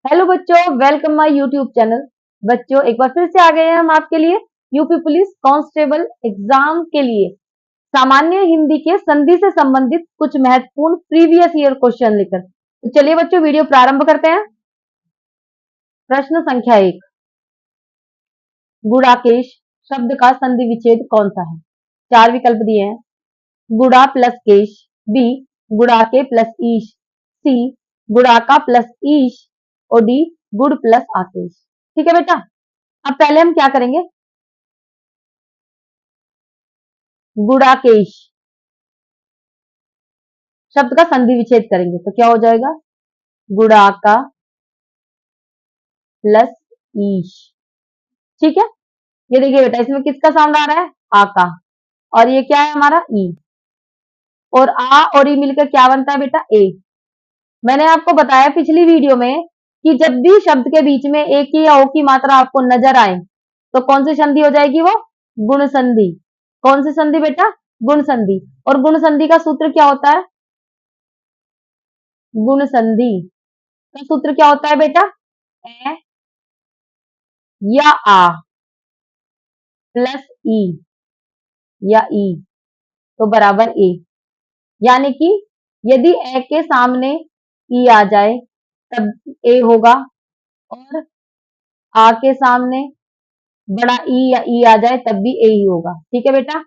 Hello बच्चों, welcome my YouTube channel. बच्चों, एक बार फिर से आ गए हैं हम आपके लिए यूपी पुलिस कांस्टेबल एग्जाम के लिए सामान्य हिंदी के संधि से संबंधित कुछ महत्वपूर्ण प्रीवियस ईयर क्वेश्चन लेकर। तो चलिए बच्चों, वीडियो प्रारंभ करते हैं। प्रश्न संख्या 1, गुणाकेश शब्द का संधि विच्छेद कौन सा है? चार विकल्प दिए हैं। गुणा प्लस केश, बी गुणाके प्लस ईश, सी गुणाका प्लस ईश और डी गुड़ प्लस आकेश। ठीक है बेटा, अब पहले हम क्या करेंगे? गुणाकेश शब्द का संधि विच्छेद करेंगे तो क्या हो जाएगा? गुणाका प्लस ईश। ठीक है, ये देखिए बेटा, इसमें किसका साउंड आ रहा है? आ का। और ये क्या है हमारा? ई। और आ और ई मिलकर क्या बनता है बेटा? ए। मैंने आपको बताया पिछली वीडियो में कि जब भी शब्द के बीच में ए की या ओ की मात्रा आपको नजर आए तो कौन सी संधि हो जाएगी? वो गुण संधि। कौन सी संधि बेटा? गुण संधि। और गुण संधि का सूत्र क्या होता है? गुण संधि का सूत्र क्या होता है बेटा? ए या आ प्लस ई या ई तो बराबर ए। यानी कि यदि ए के सामने ई आ जाए तब ए होगा, और आ के सामने बड़ा ई या ई आ जाए तब भी ए ही होगा। ठीक है बेटा,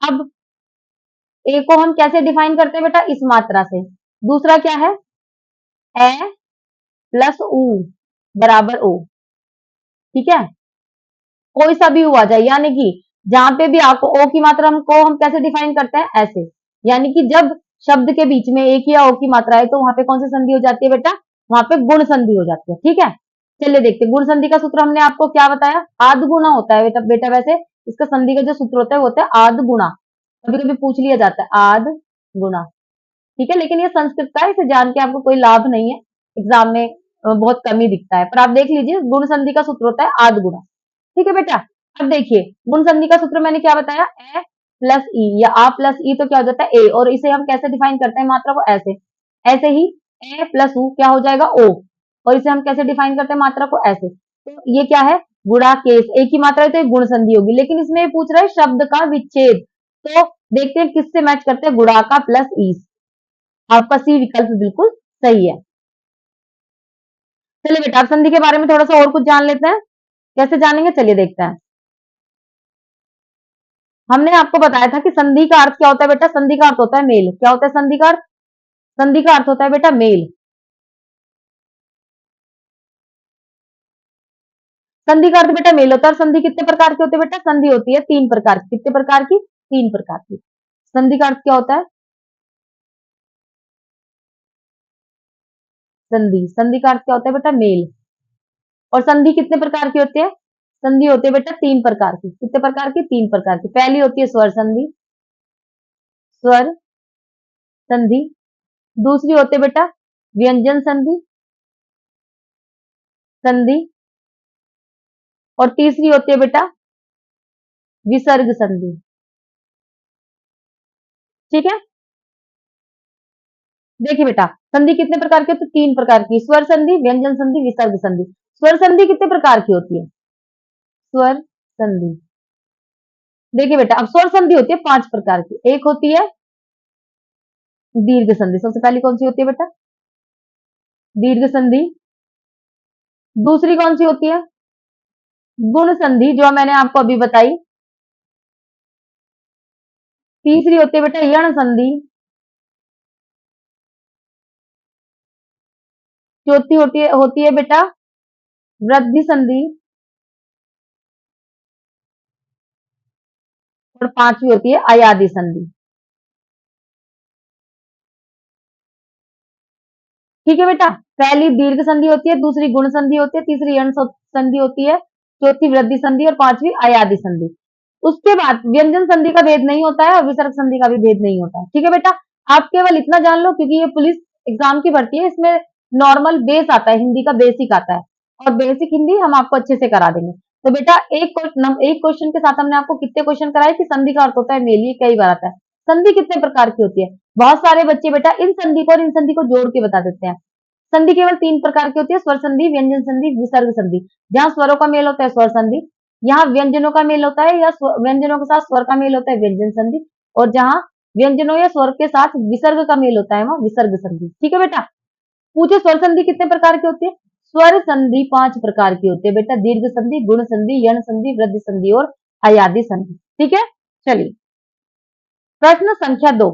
अब ए को हम कैसे डिफाइन करते हैं बेटा? इस मात्रा से। दूसरा क्या है? ए प्लस ऊ बराबर ओ। ठीक है, कोई सा भी हुआ जाए, यानी कि जहां पे भी आपको ओ की मात्रा हमको हम कैसे डिफाइन करते हैं? ऐसे। यानी कि जब शब्द के बीच में एक या ओ की मात्रा है तो वहां पे कौन सी संधि हो जाती है बेटा? वहां पे गुण संधि हो जाती है। ठीक है, चलिए देखते हैं। गुण संधि का सूत्र हमने आपको क्या बताया? आध गुना होता है बेटा। बेटा वैसे इसका संधि का जो सूत्र होता है वो होता है आध गुना। कभी कभी पूछ लिया जाता है आध गुना। ठीक है, लेकिन ये संस्कृत का है, इसे जान के आपको कोई लाभ नहीं है। एग्जाम में बहुत कम ही दिखता है, पर आप देख लीजिए गुण संधि का सूत्र होता है आध गुना। ठीक है बेटा, अब देखिए गुण संधि का सूत्र मैंने क्या बताया? ए प्लस ई या आ प्लस ई तो क्या हो जाता है? ए। और इसे हम कैसे डिफाइन करते हैं मात्रा को? ऐसे। ऐसे ही ए प्लस ऊ क्या हो जाएगा? ओ। और इसे हम कैसे डिफाइन करते हैं मात्रा को? ऐसे। तो ये क्या है? गुणा केस। एक ही मात्रा है तो एक गुण संधि होगी, लेकिन इसमें ये पूछ रहा है शब्द का विच्छेद। तो देखते हैं किससे मैच करते हैं। गुणा का प्लस ईस। आपका सी विकल्प बिल्कुल सही है। चलिए बेटा, संधि के बारे में थोड़ा सा और कुछ जान लेते हैं। कैसे जानेंगे? चलिए देखते हैं। हमने आपको बताया था कि संधि का अर्थ क्या होता है बेटा? संधि का अर्थ होता है मेल। क्या होता है संधि का अर्थ? संधि का अर्थ होता है बेटा मेल। संधि का अर्थ बेटा मेल होता है। और संधि कितने प्रकार की होती है बेटा? संधि होती है तीन प्रकार की। कितने प्रकार की? तीन प्रकार की। संधि का अर्थ क्या होता है? संधि। संधि का अर्थ क्या होता है बेटा? मेल। और संधि कितने प्रकार की होती है? संधि होती है बेटा तीन प्रकार की। कितने प्रकार की? तीन प्रकार की। पहली होती है स्वर संधि। स्वर संधि। दूसरी होती है बेटा व्यंजन संधि संधि। और तीसरी होती है बेटा विसर्ग संधि। ठीक है, देखिए बेटा, संधि कितने प्रकार की होती है? तीन प्रकार की। स्वर संधि, व्यंजन संधि, विसर्ग संधि। स्वर संधि कितने प्रकार की होती है? स्वर संधि। देखिए बेटा, अब स्वर संधि होती है पांच प्रकार की। एक होती है दीर्घ संधि। सबसे पहली कौन सी होती है बेटा? दीर्घ संधि। दूसरी कौन सी होती है? गुण संधि, जो मैंने आपको अभी बताई। तीसरी होती है बेटा यण संधि। चौथी होती है बेटा वृद्धि संधि। और पांचवी होती है अयादि संधि। ठीक है बेटा, पहली दीर्घ संधि होती है, दूसरी गुण संधि होती है, तीसरी यण संधि होती है, चौथी वृद्धि संधि और पांचवी अयादि संधि। उसके बाद व्यंजन संधि का भेद नहीं होता है और विसर्ग संधि का भी भेद नहीं होता है। ठीक है बेटा, आप केवल इतना जान लो क्योंकि ये पुलिस एग्जाम की भर्ती है, इसमें नॉर्मल बेस आता है, हिंदी का बेसिक आता है। और बेसिक हिंदी हम आपको अच्छे से करा देंगे। तो बेटा एक क्वेश्चन के साथ हमने आपको कितने क्वेश्चन कराए कि संधि का अर्थ होता है मेल। ये कई बार आता है। संधि कितने प्रकार की होती है? बहुत सारे बच्चे बेटा इन संधि को और इन संधि को जोड़ के बता देते हैं। संधि केवल 3 प्रकार की होती है, स्वर संधि, व्यंजन संधि, विसर्ग संधि। जहां स्वरों का मेल होता है स्वर संधि, यहाँ व्यंजनों का मेल होता है या व्यंजनों के साथ स्वर का मेल होता है व्यंजन संधि, और जहां व्यंजनों या स्वर के साथ विसर्ग का मेल होता है वहां विसर्ग संधि। ठीक है बेटा। पूछे स्वर संधि कितने प्रकार की होती है? स्वर संधि 5 प्रकार की होती है बेटा, दीर्घ संधि, गुण संधि, यण संधि, वृद्धि संधि और अयादि संधि। ठीक है, चलिए प्रश्न संख्या 2,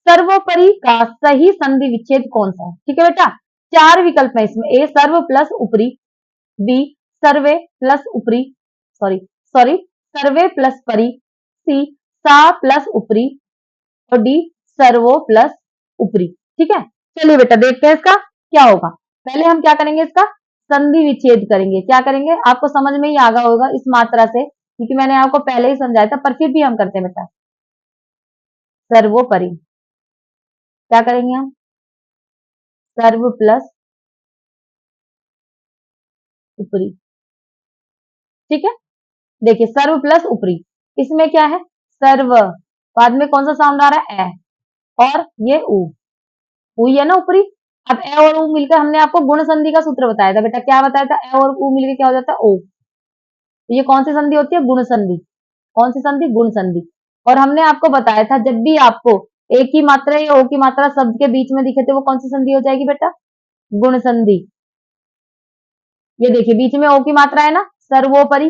सर्वोपरि का सही संधि विच्छेद कौन सा है? ठीक है बेटा, 4 विकल्प है इसमें। ए सर्व प्लस उपरी, बी सर्वे प्लस उपरी, सॉरी सॉरी सर्वे प्लस परी, सी सा प्लस उपरी और डी सर्वो प्लस उपरी। ठीक है, चलिए बेटा देखते हैं इसका क्या होगा। पहले हम क्या करेंगे, इसका संधि विच्छेद करेंगे। क्या करेंगे आपको समझ में ही आ गया होगा इस मात्रा से, क्योंकि मैंने आपको पहले ही समझाया था, पर फिर भी हम करते हैं बेटा। सर्वोपरि क्या करेंगे हम, सर्व प्लस उपरी। ठीक है, देखिए सर्व प्लस उपरी, इसमें क्या है सर्व, बाद में कौन सा साउंड आ रहा है ए, और ये ऊ, ऊ है ना ऊपरी। अब ए और ऊ मिलकर हमने आपको गुण संधि का सूत्र बताया था बेटा, क्या बताया था, ए और ऊ मिलकर क्या हो जाता है ओ। ये कौन सी संधि होती है, गुण संधि। कौन सी संधि, गुण संधि। और हमने आपको बताया था जब भी आपको एक की मात्रा या ओ की मात्रा शब्द के बीच में दिखे थे वो कौन सी संधि हो जाएगी बेटा, गुण संधि। ये देखिए बीच में ओ की मात्रा है ना, सर्वोपरि,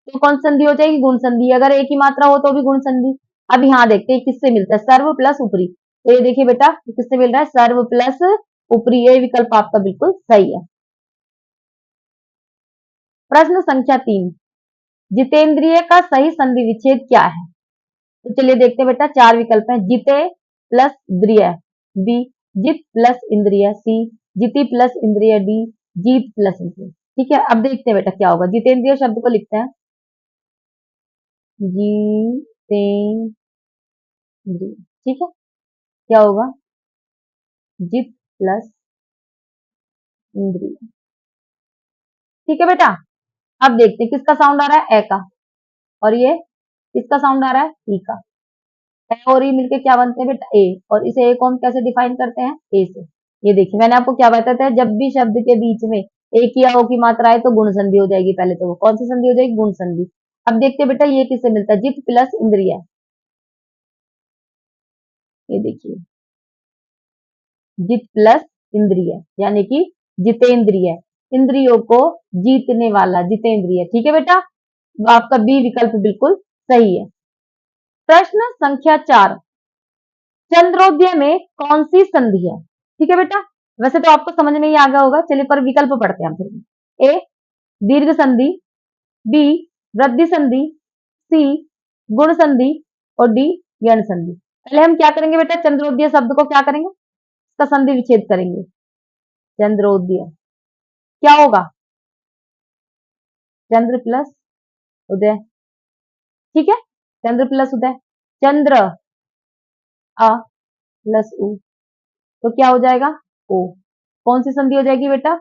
तो कौन सी संधि हो जाएगी, गुण संधि। अगर एक ही मात्रा हो तो भी गुण संधि। अब यहाँ देखते हैं किससे मिलता है, सर्व प्लस उपरी। तो ये देखिए बेटा किससे मिल रहा है, सर्व प्लस उपरी, ये विकल्प आपका बिल्कुल सही है। प्रश्न संख्या 3, जितेंद्रिय का सही संधि विच्छेद क्या है? तो चलिए देखते हैं बेटा, 4 विकल्प हैं। जिते प्लस द्रिय, बी जित प्लस इंद्रिय, सी जिति प्लस इंद्रिय, डी जीत प्लस इंद्रिय। ठीक है, अब देखते हैं बेटा क्या होगा। जितेंद्रिय शब्द को लिखते हैं जितेंद्रिय। ठीक है, क्या होगा, जित प्लस इंद्रिय। ठीक है बेटा, अब देखते हैं किसका साउंड आ रहा है, ए का, और ये किसका साउंड आ रहा है, ई का। ए और ई मिलके क्या बनते हैं बेटा, ए, और इसे ए को हम कैसे डिफाइन करते हैं, ए से। ये देखिए मैंने आपको क्या बताया था, जब भी शब्द के बीच में एक या ओ की मात्रा आए तो गुण संधि हो जाएगी। पहले तो वो कौन सी संधि हो जाएगी, गुण संधि। अब देखते हैं बेटा ये किससे मिलता है, जित प्लस इंद्रिय। ये देखिए जित प्लस इंद्रिय यानी कि जितेंद्रिय, इंद्रियों को जीतने वाला जितेंद्रिय। ठीक है बेटा, तो आपका बी विकल्प बिल्कुल सही है। प्रश्न संख्या 4, चंद्रोदय में कौन सी संधि है? ठीक है बेटा, वैसे तो आपको समझ में ही आ गया होगा, चलिए पर विकल्प पढ़ते हैं हम फिर। ए दीर्घ संधि, बी वृद्धि संधि, सी गुण संधि और डी यण संधि। पहले हम क्या करेंगे बेटा, चंद्रोदय शब्द को क्या करेंगे, इसका संधि विच्छेद करेंगे। चंद्रोदय क्या होगा, चंद्र प्लस उदय। ठीक है, चंद्र प्लस उदय, चंद्र अ प्लस उ, तो क्या हो जाएगा ओ। कौन सी संधि हो जाएगी बेटा,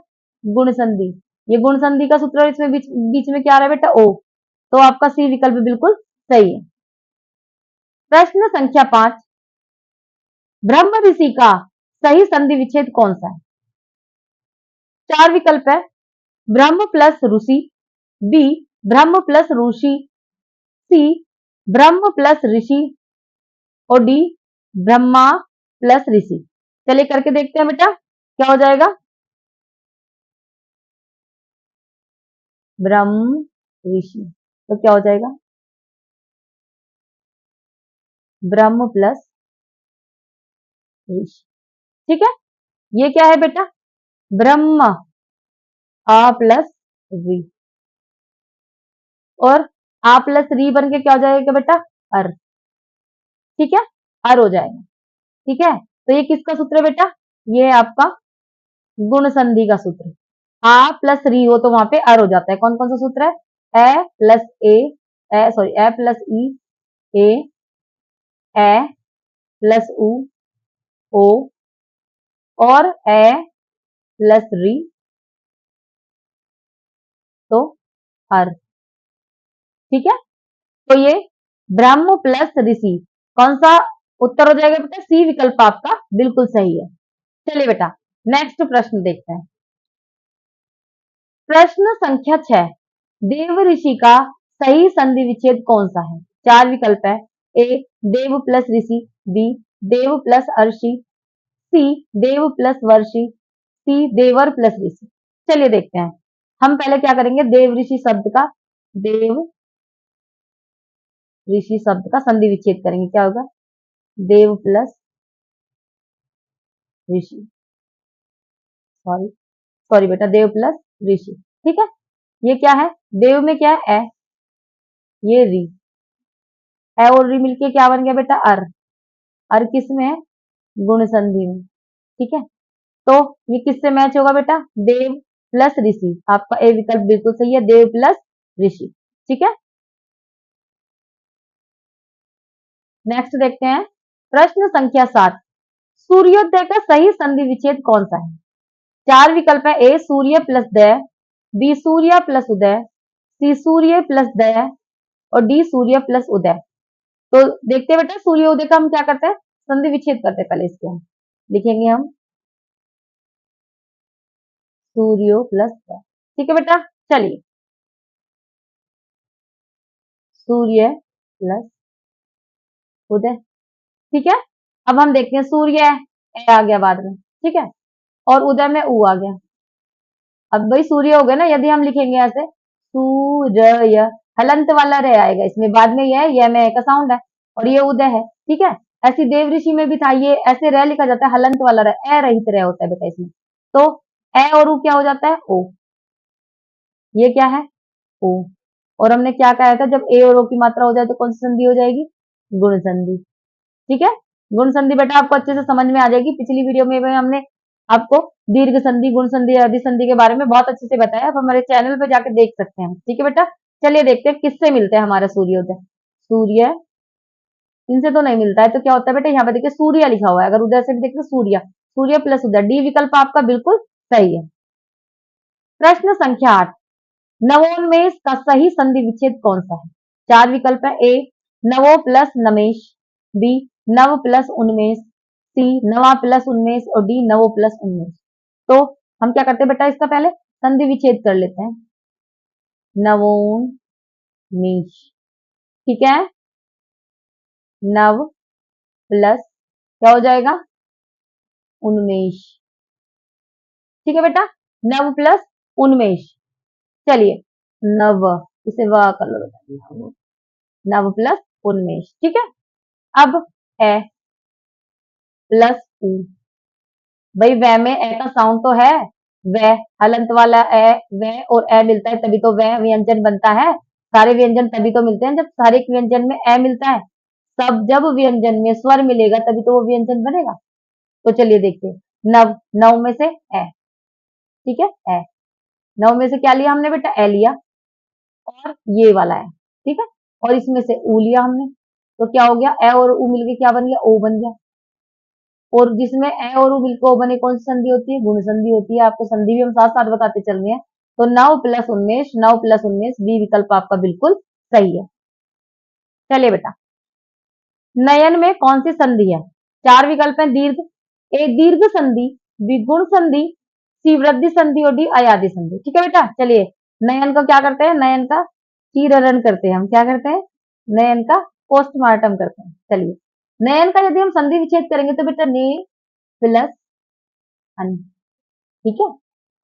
गुण संधि। ये गुण संधि का सूत्र, इसमें बीच में क्या आ रहा है बेटा, ओ, तो आपका सी विकल्प बिल्कुल सही है। प्रश्न संख्या 5, ब्रह्म ऋषि का सही संधि विच्छेद कौन सा है? 4 विकल्प है, ब्रह्म प्लस ऋषि, बी ब्रह्म प्लस ऋषि, सी ब्रह्म प्लस ऋषि और डी ब्रह्मा प्लस ऋषि। चलिए करके देखते हैं बेटा क्या हो जाएगा, ब्रह्म ऋषि, तो क्या हो जाएगा, ब्रह्म प्लस ऋषि। ठीक है, ये क्या है बेटा, ब्रह्म आ प्लस री, और आ प्लस री बन के क्या हो जाएगा बेटा, अर। ठीक है, अर हो जाएगा। ठीक है, तो ये किसका सूत्र है बेटा, ये आपका गुण संधि का सूत्र। आ प्लस री हो तो वहां पे अर हो जाता है। कौन कौन सा सूत्र है, ए प्लस ए, सॉरी ए प्लस ई, ए, ए प्लस उ, ओ, और ए प्लस री, तो अर। ठीक है, तो ये ब्रह्म प्लस ऋषि, कौन सा उत्तर हो जाएगा बेटा, सी विकल्प आपका बिल्कुल सही है। चलिए बेटा नेक्स्ट प्रश्न देखते हैं। प्रश्न संख्या 6, देव ऋषि का सही संधि विच्छेद कौन सा है? चार विकल्प है। ए देव प्लस ऋषि, बी देव प्लस अर्षि, सी देव प्लस वर्षि, सी देवर प्लस ऋषि। चलिए देखते हैं। हम पहले क्या करेंगे, देव ऋषि शब्द का, देव ऋषि शब्द का संधि विच्छेद करेंगे। क्या होगा? देव प्लस ऋषि, सॉरी सॉरी बेटा, देव प्लस ऋषि। ठीक है, ये क्या है? देव में क्या है? ए, ये री, ए और री मिलके क्या बन गया बेटा? अर। अर किस में है? गुण संधि में। ठीक है, तो ये किससे मैच होगा बेटा? देव प्लस ऋषि। आपका ए विकल्प बिल्कुल सही है, देव प्लस ऋषि। ठीक है, नेक्स्ट देखते हैं। प्रश्न संख्या 7, सूर्योदय का सही संधि विच्छेद कौन सा है? चार विकल्प है। ए सूर्य प्लस दय, बी सूर्य प्लस उदय, सी सूर्य प्लस दय और डी सूर्य प्लस उदय। तो देखते हैं बेटा, सूर्योदय का हम क्या करते हैं? संधि विच्छेद करते हैं। पहले इसके हम लिखेंगे, हम सूर्यो प्लस दय। ठीक है बेटा, चलिए सूर्य प्लस उदय। ठीक है, अब हम देखते हैं। सूर्य ए आ गया बाद में, ठीक है, और उदय में ऊ आ गया। अब भाई सूर्य हो गया ना, यदि हम लिखेंगे ऐसे सूर्य, हलंत वाला रे आएगा इसमें, बाद में यह में का साउंड है, और ये उदय है। ठीक है, ऐसी देव ऋषि में भी था, ये ऐसे रे लिखा जाता है, हलंत वाला रे, ए रहित रे होता है बेटा इसमें। तो ए और ऊ क्या हो जाता है? ओ। ये क्या है? ओ। और हमने क्या कहा था, जब ए और ओ की मात्रा हो जाए तो कौन सी संधि हो जाएगी? गुण संधि। ठीक है, गुण संधि बेटा आपको अच्छे से समझ में आ जाएगी। पिछली वीडियो में भी हमने आपको दीर्घ संधि, गुण संधि, अधि संधि के बारे में बहुत अच्छे से बताया। आप हमारे चैनल पे जाके देख सकते हैं। ठीक है बेटा, चलिए देखते हैं किससे मिलते हैं हमारा सूर्योदय। सूर्य इनसे तो नहीं मिलता है, तो क्या होता है बेटा? यहाँ पे देखिए सूर्य लिखा हुआ है, अगर उदय से भी देखते सूर्य, सूर्य प्लस उदय। डी विकल्प आपका बिल्कुल सही है। प्रश्न संख्या 8, नवोन्मेष का सही संधि विच्छेद कौन सा है? चार विकल्प है। ए नवो प्लस नमेश, बी नव प्लस उन्मेष, सी नवा प्लस उन्मेष और डी नवो प्लस उन्मेष। तो हम क्या करते हैं बेटा, इसका पहले संधि विच्छेद कर लेते हैं। नवोन्मेष, ठीक है, नव प्लस क्या हो जाएगा? उन्मेष। ठीक है बेटा, नव प्लस उन्मेष। चलिए नव, इसे व कर लो बेटा, नव प्लस उन्मेष। ठीक है, अब ए प्लस उ, भाई वे में ए का साउंड तो है, वे हलंत वाला ए, वे और ए मिलता है तभी तो वे व्यंजन बनता है। सारे व्यंजन तभी तो मिलते हैं जब सारे व्यंजन में ए मिलता है। सब जब व्यंजन में स्वर मिलेगा तभी तो वो व्यंजन बनेगा। तो चलिए देखते हैं। नव, नव में से ए, ठीक है, ए। नव में से क्या लिया हमने बेटा? ए लिया, और ये वाला है, ठीक है, और इसमें से ऊ लिया हमने। तो क्या हो गया? ए और ऊ मिलके क्या बन गया? ओ बन गया। और जिसमें ए और उ मिलकर ओ बने, कौन सी संधि होती है? गुण संधि होती है। आपको संधि भी हम साथ साथ बताते चल रहे हैं। तो नव प्लस उन्मेष, नव प्लस उन्मेष, बी विकल्प आपका बिल्कुल सही है। चलिए बेटा, नयन में कौन सी संधि है? चार विकल्प है। दीर्घ, ए दीर्घ संधि, बी गुण संधि, सी वृद्धि संधि और डी अयादि संधि। ठीक है बेटा, चलिए नयन को क्या करते हैं? नयन का चीरहरण करते हैं हम। क्या करते हैं? नयन का पोस्टमार्टम करते हैं। चलिए, नयन का यदि हम संधि विच्छेद करेंगे तो बेटा ने प्लस अन। ठीक है,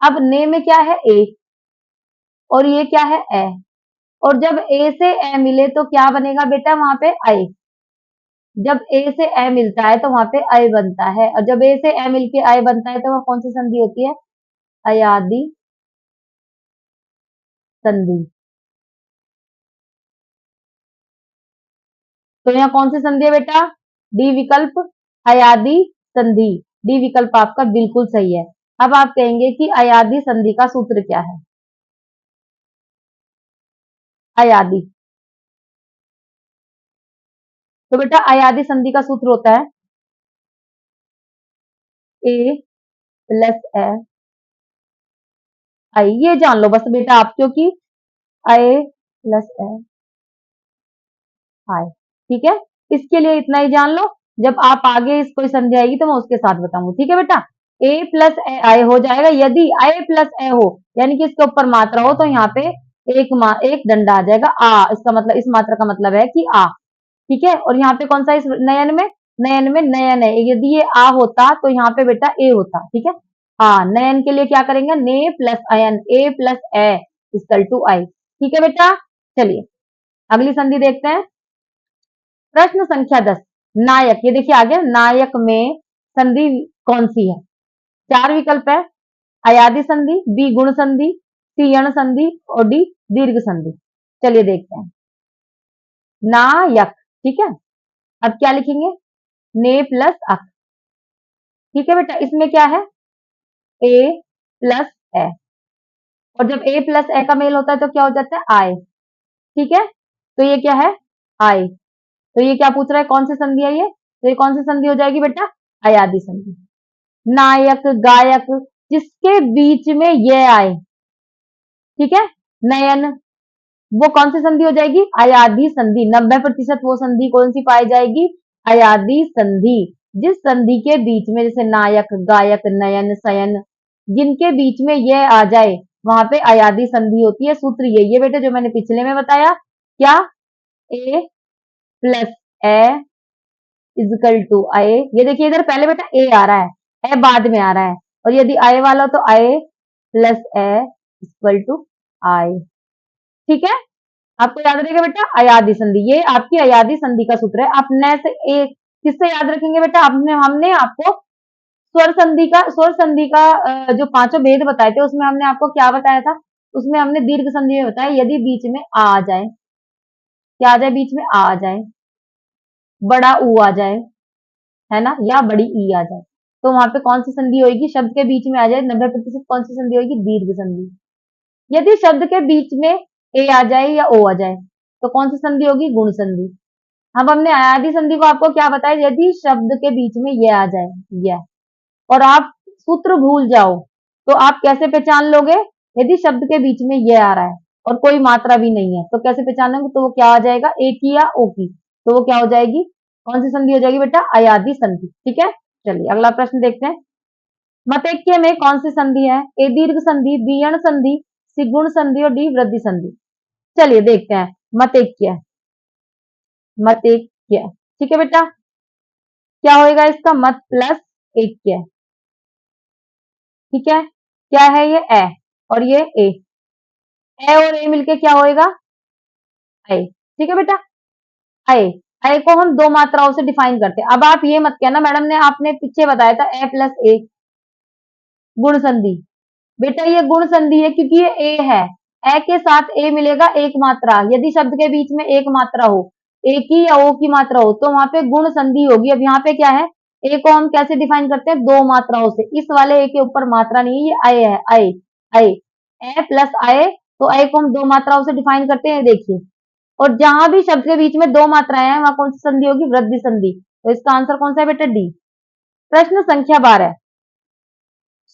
अब ने में क्या है? ए, और ये क्या है? ए, और जब ए से ए मिले तो क्या बनेगा बेटा? वहां पे आई। जब ए से ए मिलता है तो वहां पे आई बनता है, और जब ए से ए मिलके आई बनता है तो वह कौन सी संधि होती है? अयादि संधि। तो यहाँ कौन सी संधि है बेटा? डी विकल्प, अयादि संधि। डी विकल्प आपका बिल्कुल सही है। अब आप कहेंगे कि अयादि संधि का सूत्र क्या है? अयादि, तो बेटा अयादि संधि का सूत्र होता है ए प्लस ए आई। ये जान लो बस बेटा आप, क्योंकि ए प्लस ए आई, ठीक है, इसके लिए इतना ही जान लो। जब आप आगे इस कोई संधि आएगी तो मैं उसके साथ बताऊंगी। ठीक है बेटा, ए प्लस ए आए हो जाएगा। यदि आए प्लस ए हो यानी कि इसके ऊपर मात्रा हो तो यहाँ पे एक डंडा आ जाएगा आ, इसका मतलब इस मात्रा का मतलब है कि आ। ठीक है, और यहाँ पे कौन सा इस नयन में, नयन में नयन है, यदि ये आ होता तो यहाँ पे बेटा ए होता। ठीक है, हाँ नयन के लिए क्या करेंगे, ने प्लस अयन, ए प्लस ए इक्वल टू आई। ठीक है बेटा, चलिए अगली संधि देखते हैं। प्रश्न संख्या 10, नायक। ये देखिए आगे, नायक में संधि कौन सी है? चार विकल्प है, अयादि संधि, बी गुण संधि, सी यण संधि और डी दीर्घ संधि। चलिए देखते हैं, नायक। ठीक है, अब क्या लिखेंगे, ने प्लस अक। ठीक है बेटा, इसमें क्या है, ए प्लस ए, और जब ए प्लस ए का मेल होता है तो क्या हो जाता है, आए। ठीक है, तो ये क्या है, आए। तो ये क्या पूछ रहा है, कौन सी संधि है ये, तो ये कौन सी संधि हो जाएगी बेटा, अयादि संधि। नायक गायक जिसके बीच में ये आए, ठीक है, नयन, वो कौन सी संधि हो जाएगी, अयादि संधि। 90% वो संधि कौन सी पाई जाएगी, अयादि संधि। जिस संधि के बीच में जैसे नायक गायक नयन सयन, जिनके बीच में ये आ जाए वहां पे अयादि संधि होती है। सूत्र यही है बेटे जो मैंने पिछले में बताया, क्या, ए प्लस ए इजकल टू आए। ये देखिए इधर पहले बेटा ए आ रहा है, ए बाद में आ रहा है, और यदि आए वाला तो आए प्लस ए इक्वल टू आई। ठीक है, आपको याद रखेगा बेटा अयादि संधि, ये आपकी अयादि संधि का सूत्र है। आप न से एक किससे याद रखेंगे बेटा, हमने आपको स्वर संधि का जो पांचों भेद बताए थे उसमें हमने आपको क्या बताया था, उसमें हमने दीर्घ संधि में बताया यदि बीच में आ जाए, क्या आ जाए, बीच में आ जाए, बड़ा ऊ आ जाए, है ना, या बड़ी ई आ जाए, तो वहां पे कौन सी संधि होगी, शब्द के बीच में आ जाए 90% कौन सी संधि होगी, दीर्घ संधि। यदि शब्द के बीच में ए आ जाए या ओ आ जाए तो कौन सी संधि होगी, गुण संधि। अब हमने अयादि संधि को आपको क्या बताया, यदि शब्द के बीच में ये आ जाए, यह, और आप सूत्र भूल जाओ तो आप कैसे पहचान लोगे, यदि शब्द के बीच में ये आ रहा है और कोई मात्रा भी नहीं है तो कैसे पहचानोगे, तो वो क्या आ जाएगा, ए की या ओ की, तो वो क्या हो जाएगी, कौन सी संधि हो जाएगी बेटा, अयादि संधि। ठीक है, चलिए अगला प्रश्न देखते हैं। मतैक्य में कौन सी संधि है, ए दीर्घ संधि, बी यण संधि, सी गुण संधि और डी वृद्धि संधि। चलिए देखते हैं, मतैक्य, मतैक्य। ठीक है बेटा, क्या होएगा इसका, मत प्लस ऐक्य। ठीक है, क्या है ये, ए और ये ए और ए मिलके क्या होएगा, आई। ठीक है बेटा, आई, आई को हम दो मात्राओं से डिफाइन करते हैं। अब आप ये मत कहना मैडम ने आपने पीछे बताया था ए प्लस ए गुण संधि, बेटा ये गुण संधि है क्योंकि ये ए है, ए के साथ ए मिलेगा एक मात्रा, यदि शब्द के बीच में एक मात्रा हो, ए की या ओ की मात्रा हो तो वहां पे गुण संधि होगी। अब यहाँ पे क्या है, ए को हम कैसे डिफाइन करते हैं, दो मात्राओं से, इस वाले ए के ऊपर मात्रा नहीं है, ये आए है, आए आए, ए प्लस आए, तो ए को हम दो मात्राओं से डिफाइन करते हैं, देखिए। और जहां भी शब्द के बीच में दो मात्राएं हैं वहां कौन सी संधि होगी, वृद्धि संधि। तो इसका आंसर कौन सा है बेटा, डी। प्रश्न संख्या 12,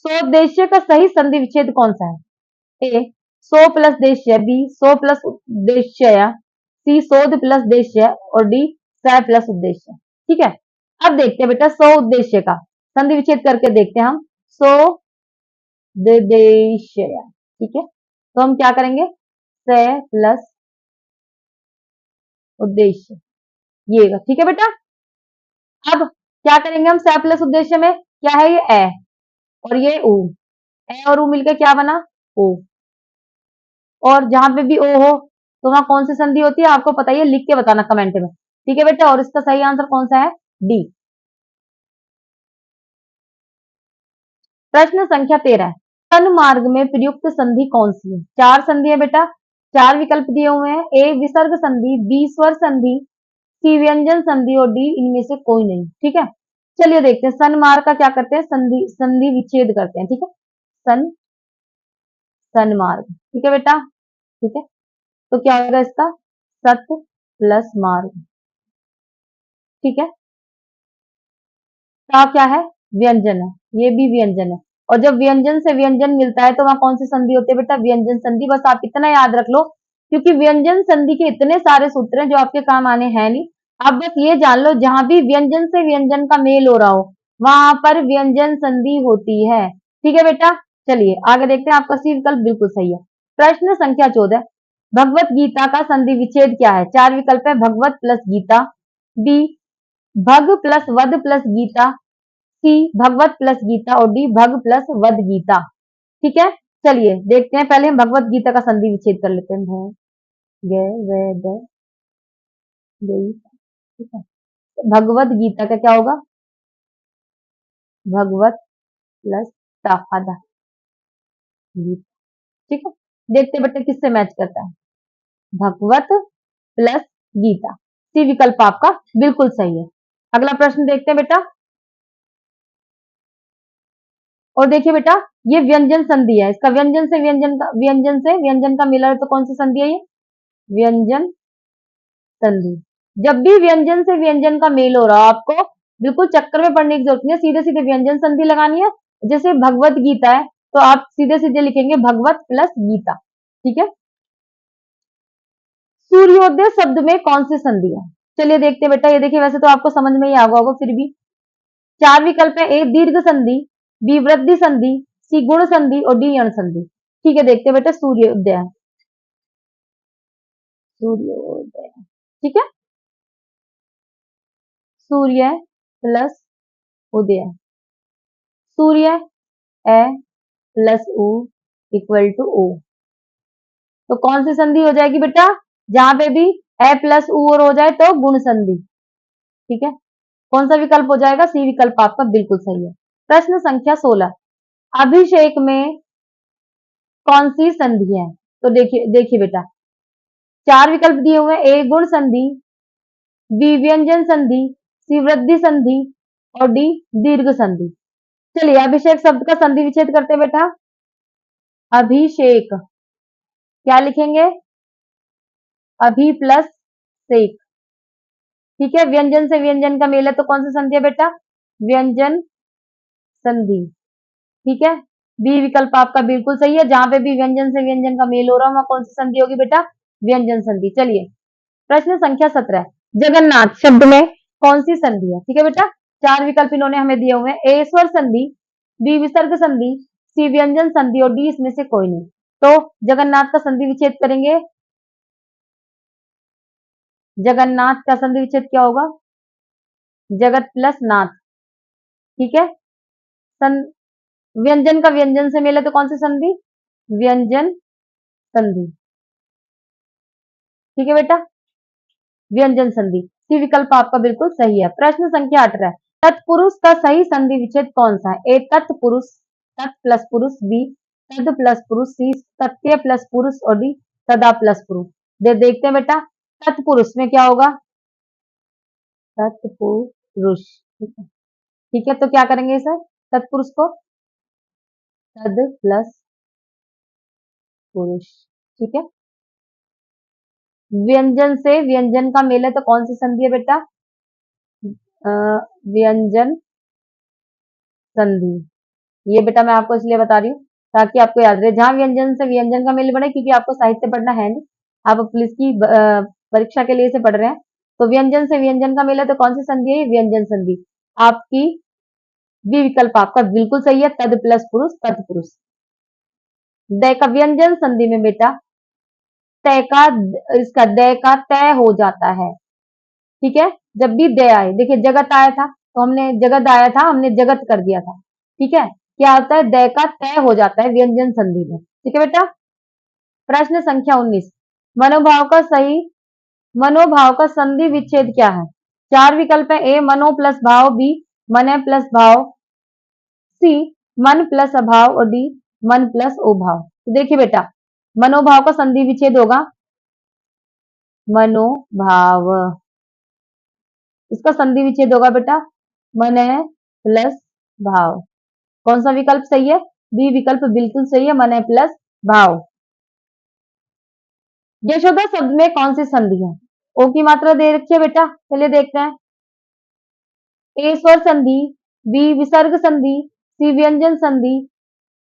सोद्देश्य का सही संधि विच्छेद कौन सा है, ए सो प्लस देश्य, बी सो प्लस उद्देश्य, सी शोध प्लस देश्य और डी स प्लस उद्देश्य। ठीक है, अब देखते हैं बेटा सो उद्देश्य का संधि विच्छेद करके देखते हैं हम, सो देश्य। ठीक है, तो हम क्या करेंगे, स प्लस उद्देश्य, ये। ठीक है बेटा, अब क्या करेंगे हम, स प्लस उद्देश्य में क्या है, ये ए और ये ऊ, ए और ऊ मिलकर क्या बना, ओ, और जहां पे भी ओ हो तो वहां कौन सी संधि होती है आपको पता ही है, लिख के बताना कमेंट में। ठीक है बेटा, और इसका सही आंसर कौन सा है, डी। प्रश्न संख्या 13, तन मार्ग में प्रयुक्त संधि कौन सी है, चार संधि है बेटा, चार विकल्प दिए हुए हैं, ए विसर्ग संधि, बी स्वर संधि, सी व्यंजन संधि और डी इनमें से कोई नहीं। ठीक है, चलिए देखते हैं सन मार्ग का क्या करते हैं, संधि संधि विच्छेद करते हैं। ठीक है, सन सन मार्ग। ठीक है बेटा, ठीक है, तो क्या होगा इसका, सत प्लस मार्ग। ठीक है, का क्या है, व्यंजन है, ये भी व्यंजन है, और जब व्यंजन से व्यंजन मिलता है तो वहां कौन सी संधि होती है बेटा, व्यंजन संधि। बस आप इतना याद रख लो क्योंकि व्यंजन संधि के इतने सारे सूत्र हैं जो आपके काम आने हैं नहीं। आप बस ये जान लो जहां भी व्यंजन से व्यंजन का मेल हो रहा हो वहां पर व्यंजन संधि होती है। ठीक है बेटा, चलिए आगे देखते हैं। आपका सी विकल्प बिल्कुल सही है। प्रश्न संख्या 14, भगवत गीता का संधि विच्छेद क्या है? चार विकल्प है, भगवत प्लस गीता, बी भग प्लस वध प्लस गीता, सी भगवत प्लस गीता और डी भग प्लस वध गीता। ठीक है, चलिए देखते हैं। पहले हम भगवत गीता का संधि विच्छेद कर लेते हैं। ठीक है, भगवत गीता का क्या होगा? भगवत प्लस ताफादा गीता। ठीक है, देखते हैं बेटा किससे मैच करता है। भगवत प्लस गीता, सी विकल्प आपका बिल्कुल सही है। अगला प्रश्न देखते हैं बेटा। और देखिए बेटा, ये व्यंजन संधि है। इसका व्यंजन का मिला है तो कौन सी संधि है ये? व्यंजन संधि। जब भी व्यंजन से व्यंजन का मेल हो रहा हो, आपको बिल्कुल चक्कर में पड़ने की जरूरत नहीं है, सीधे सीधे व्यंजन संधि लगानी है। जैसे भगवत गीता है तो आप सीधे सीधे लिखेंगे भगवत प्लस गीता। ठीक है, सूर्योदय शब्द में कौन सी संधि है? चलिए देखते हैं बेटा। ये देखिए, वैसे तो आपको समझ में ही आ गया होगा, फिर भी चार विकल्प है। ए दीर्घ संधि, बी वृद्धि संधि, सी गुण संधि और डी यण संधि। ठीक है, देखते हैं बेटा। सूर्योदय, सूर्योदय। ठीक है, सूर्य प्लस उदय, सूर्य ए प्लस उ इक्वल टू ओ। तो कौन सी संधि हो जाएगी बेटा? जहां पे भी ए प्लस उ और हो जाए तो गुण संधि। ठीक है, कौन सा विकल्प हो जाएगा? सी विकल्प आपका बिल्कुल सही है। प्रश्न संख्या 16, अभिषेक में कौन सी संधि है? तो देखिए देखिए बेटा, चार विकल्प दिए हुए हैं। ए गुण संधि, बी व्यंजन संधि, सी वृद्धि संधि और डी दीर्घ संधि। चलिए अभिषेक शब्द का संधि विच्छेद करते हैं बेटा। अभिषेक, क्या लिखेंगे? अभी प्लस सेक। ठीक है, व्यंजन से व्यंजन का मेल है तो कौन सी संधि है बेटा? व्यंजन संधि। ठीक है, बी विकल्प आपका बिल्कुल सही है। जहां पे भी व्यंजन से व्यंजन का मेल हो रहा है वहां कौन सी संधि होगी बेटा? व्यंजन संधि। चलिए प्रश्न संख्या 17, जगन्नाथ शब्द में कौन सी संधि है? ठीक है बेटा, चार विकल्प इन्होंने हमें दिए हुए हैं। ए स्वर संधि, बी विसर्ग संधि, सी व्यंजन संधि और डी इसमें से कोई नहीं। तो जगन्नाथ का संधि विच्छेद करेंगे। जगन्नाथ का संधि विच्छेद क्या होगा? जगत प्लस नाथ। ठीक है, सं, व्यंजन का व्यंजन से मिले तो कौन सी संधि? व्यंजन संधि। ठीक है बेटा, व्यंजन संधि, सी विकल्प आपका बिल्कुल सही है। प्रश्न संख्या 18, तत्पुरुष का सही संधि विच्छेद कौन सा है? ए तत्पुरुष, तत् प्लस पुरुष, बी तद प्लस पुरुष, सी तत्य प्लस पुरुष और डी तदा प्लस पुरुष। देखते हैं बेटा, तत्पुरुष में क्या होगा? तत्पुरुष। ठीक है, तो क्या करेंगे सर? तत्पुरुष को तद प्लस पुरुष। ठीक है, व्यंजन से व्यंजन का मेल है तो कौन सी संधि है बेटा? व्यंजन संधि। ये बेटा मैं आपको इसलिए बता रही हूँ ताकि आपको याद रहे। जहां व्यंजन से व्यंजन का मेल बने, क्योंकि आपको साहित्य पढ़ना है नहीं, आप पुलिस की परीक्षा के लिए इसे पढ़ रहे हैं, तो व्यंजन से व्यंजन का मेल है तो कौन सी संधि है? व्यंजन संधि। आपकी बी विकल्प आपका बिल्कुल सही है, तद प्लस पुरुष तत्पुरुष। द का व्यंजन संधि में बेटा तय का, इसका दय का तय हो जाता है। ठीक है, जब भी दय आए, देखिए जगत आया था तो हमने जगत आया था, हमने जगत कर दिया था। ठीक है, क्या होता है? दय का तय हो जाता है व्यंजन संधि में। ठीक है बेटा, प्रश्न संख्या 19, मनोभाव का संधि विच्छेद क्या है? चार विकल्प है। ए मनो प्लस भाव, बी मन प्लस भाव, सी मन प्लस अभाव और डी मन प्लस ओभाव। तो देखिए बेटा, मनोभाव का संधि विच्छेद होगा मनोभाव, इसका संधि विच्छेद होगा बेटा मन प्लस भाव। कौन सा विकल्प सही है? बी विकल्प बिल्कुल सही है, मन प्लस भाव। यशोदा शब्द में कौन सी संधि है? ओ की मात्रा दे रखी है बेटा, चलिए देखते हैं। ए स्वर संधि, बी विसर्ग संधि, सी व्यंजन संधि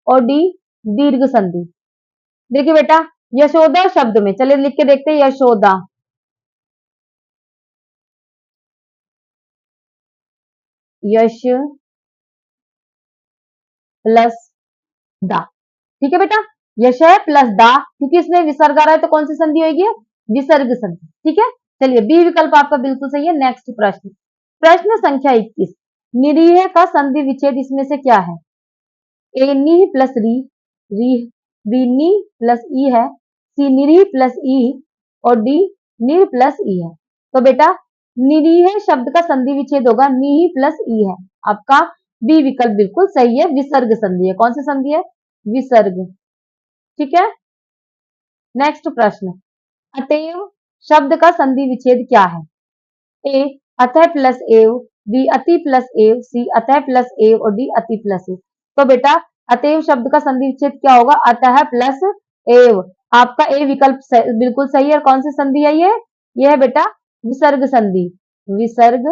और डी दीर्घ संधि। देखिए बेटा, यशोदा शब्द में, चलिए लिख के देखते हैं। यशोदा, यश प्लस दा। ठीक है बेटा, यश प्लस दा, क्योंकि इसमें विसर्ग आ रहा है तो कौन सी संधि होगी? विसर्ग संधि। ठीक है, चलिए बी विकल्प आपका बिल्कुल सही है। नेक्स्ट प्रश्न, प्रश्न संख्या 21, निरीह का संधि विच्छेद इसमें से क्या है? ए नी प्लस री, री बी नी प्लस ई है, सी निरीह प्लस ई और डी निर प्लस ई है। तो बेटा निरीह शब्द का संधि विच्छेद होगा नी प्लस ई है। आपका बी विकल्प बिल्कुल सही है, विसर्ग संधि है। कौन सी संधि है? विसर्ग। ठीक है, नेक्स्ट प्रश्न, अतएव शब्द का संधि विच्छेद क्या है? ए अतः प्लस एव, बी अति प्लस एव, सी अतः प्लस एव और डी अति प्लस एव। तो बेटा अतएव शब्द का संधि विच्छेद क्या होगा? अतः प्लस एव। आपका ए विकल्प बिल्कुल सही है। कौन सी संधि है ये? है बेटा विसर्ग संधि, विसर्ग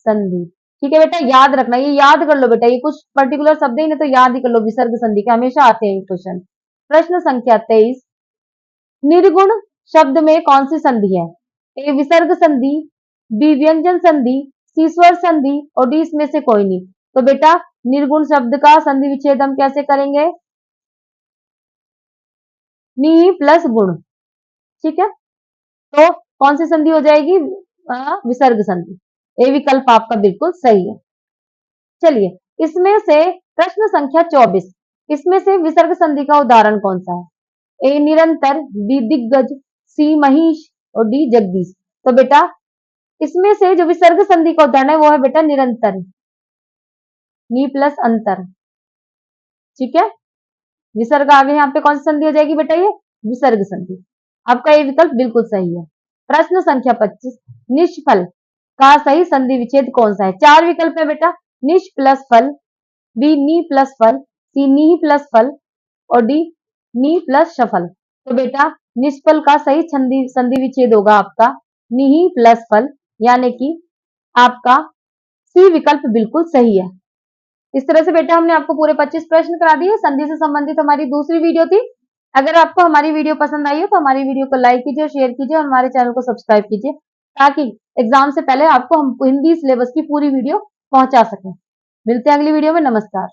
संधि। ठीक है बेटा, याद रखना, ये याद कर लो बेटा, ये कुछ पर्टिकुलर शब्द ही नहीं तो याद ही कर लो, विसर्ग संधि के हमेशा आते हैं क्वेश्चन। प्रश्न संख्या 23, निर्गुण शब्द में कौन सी संधि है? ए विसर्ग संधि, बी व्यंजन संधि, सी स्वर संधि और डी इसमें से कोई नहीं। तो बेटा निर्गुण शब्द का संधि विच्छेद हम कैसे करेंगे? नी प्लस गुण। ठीक है, तो कौन सी संधि हो जाएगी? विसर्ग संधि। ए विकल्प आपका बिल्कुल सही है। चलिए इसमें से प्रश्न संख्या 24, इसमें से विसर्ग संधि का उदाहरण कौन सा है? ए निरंतर, बी दिग्गज, सी महिष और डी जगदीश। तो बेटा इसमें से जो विसर्ग संधि का उदाहरण है वो है बेटा निरंतर, नी प्लस अंतर। ठीक है, विसर्ग आगे यहाँ पे कौन सी संधि हो जाएगी बेटा? ये विसर्ग संधि। आपका ये विकल्प बिल्कुल सही है। प्रश्न संख्या 25, निष्फल का सही संधि विच्छेद कौन सा है? 4 विकल्प है बेटा, निश प्लस फल, बी नी प्लस फल, सी नी प्लस फल और डी नी प्लस सफल। तो बेटा निष्फल का सही संधि विच्छेद होगा आपका निही प्लस फल, यानी कि आपका सी विकल्प बिल्कुल सही है। इस तरह से बेटा हमने आपको पूरे 25 प्रश्न करा दिए। संधि से संबंधित हमारी दूसरी वीडियो थी। अगर आपको हमारी वीडियो पसंद आई हो तो हमारी वीडियो को लाइक कीजिए, शेयर कीजिए और हमारे चैनल को सब्सक्राइब कीजिए, ताकि एग्जाम से पहले आपको हम हिंदी सिलेबस की पूरी वीडियो पहुंचा सकें। मिलते हैं अगली वीडियो में। नमस्कार।